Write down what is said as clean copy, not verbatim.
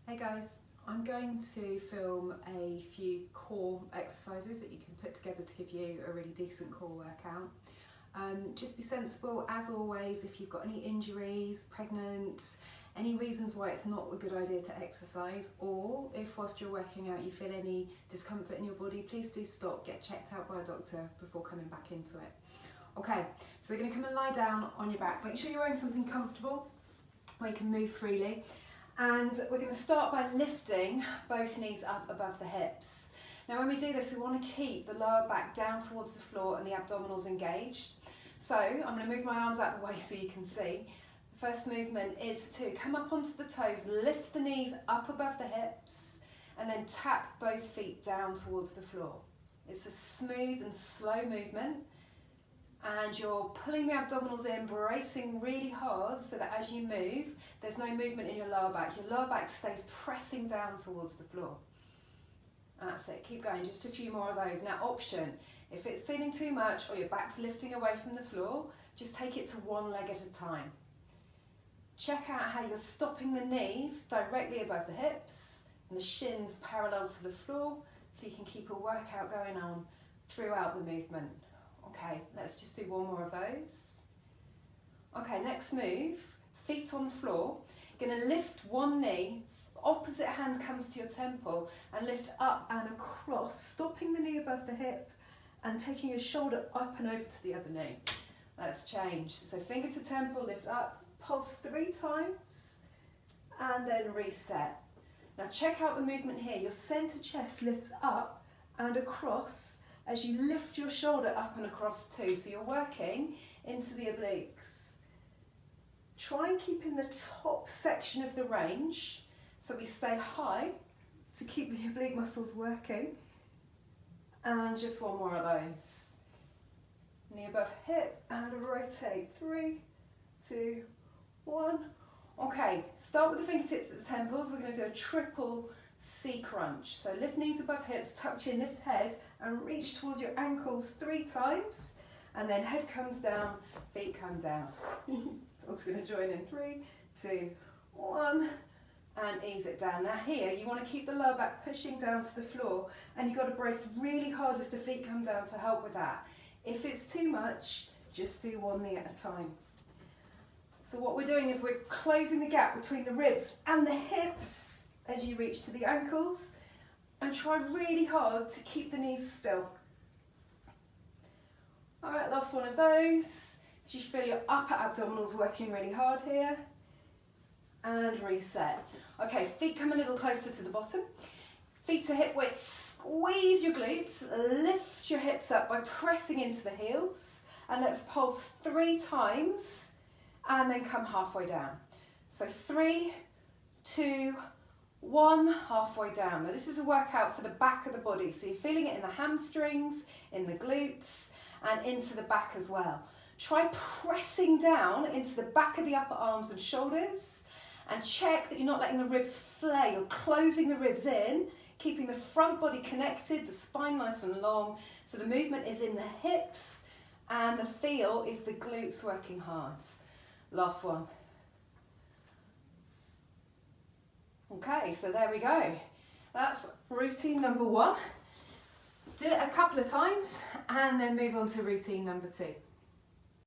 Hey guys, I'm going to film a few core exercises that you can put together to give you a really decent core workout. Just be sensible as always. If you've got any injuries, pregnant, any reasons why it's not a good idea to exercise, or if whilst you're working out you feel any discomfort in your body, please do stop, get checked out by a doctor before coming back into it. Okay, so we're going to come and lie down on your back. Make sure you're wearing something comfortable where you can move freely. And we're going to start by lifting both knees up above the hips. Now when we do this, we want to keep the lower back down towards the floor and the abdominals engaged. So I'm going to move my arms out the way so you can see. The first movement is to come up onto the toes, lift the knees up above the hips, and then tap both feet down towards the floor. It's a smooth and slow movement. And you're pulling the abdominals in, bracing really hard so that as you move, there's no movement in your lower back. Your lower back stays pressing down towards the floor. That's it, keep going, just a few more of those. Now option, if it's feeling too much or your back's lifting away from the floor, just take it to one leg at a time. Check out how you're stopping the knees directly above the hips and the shins parallel to the floor so you can keep a workout going on throughout the movement. Okay, let's just do one more of those. Okay, next move, feet on floor. Going to lift one knee, opposite hand comes to your temple and lift up and across, stopping the knee above the hip and taking your shoulder up and over to the other knee. Let's change. So finger to temple, lift up, pulse 3 times and then reset. Now check out the movement here. Your center chest lifts up and across as you lift your shoulder up and across too. So you're working into the obliques. Try and keep in the top section of the range so we stay high to keep the oblique muscles working. And just one more of those. Knee above hip and rotate. 3, 2, 1. Okay, start with the fingertips at the temples. We're going to do a triple C crunch. So lift knees above hips, tuck chin, lift head and reach towards your ankles 3 times and then head comes down, feet come down. Dog's going to join in 3, 2, 1 and ease it down. Now here you want to keep the lower back pushing down to the floor and you've got to brace really hard as the feet come down to help with that. If it's too much, just do one knee at a time. So what we're doing is we're closing the gap between the ribs and the hips as you reach to the ankles and try really hard to keep the knees still. Alright, last one of those. So you feel your upper abdominals working really hard here. And reset. Okay, feet come a little closer to the bottom. Feet to hip width, squeeze your glutes, lift your hips up by pressing into the heels. And let's pulse 3 times and then come halfway down. So 3, 2, 1, halfway down. Now this is a workout for the back of the body, so you're feeling it in the hamstrings, in the glutes, and into the back as well. Try pressing down into the back of the upper arms and shoulders, and check that you're not letting the ribs flay. You're closing the ribs in, keeping the front body connected, the spine nice and long, so the movement is in the hips, and the feel is the glutes working hard. Last one. Okay, so there we go. That's routine number 1. Do it a couple of times and then move on to routine number 2.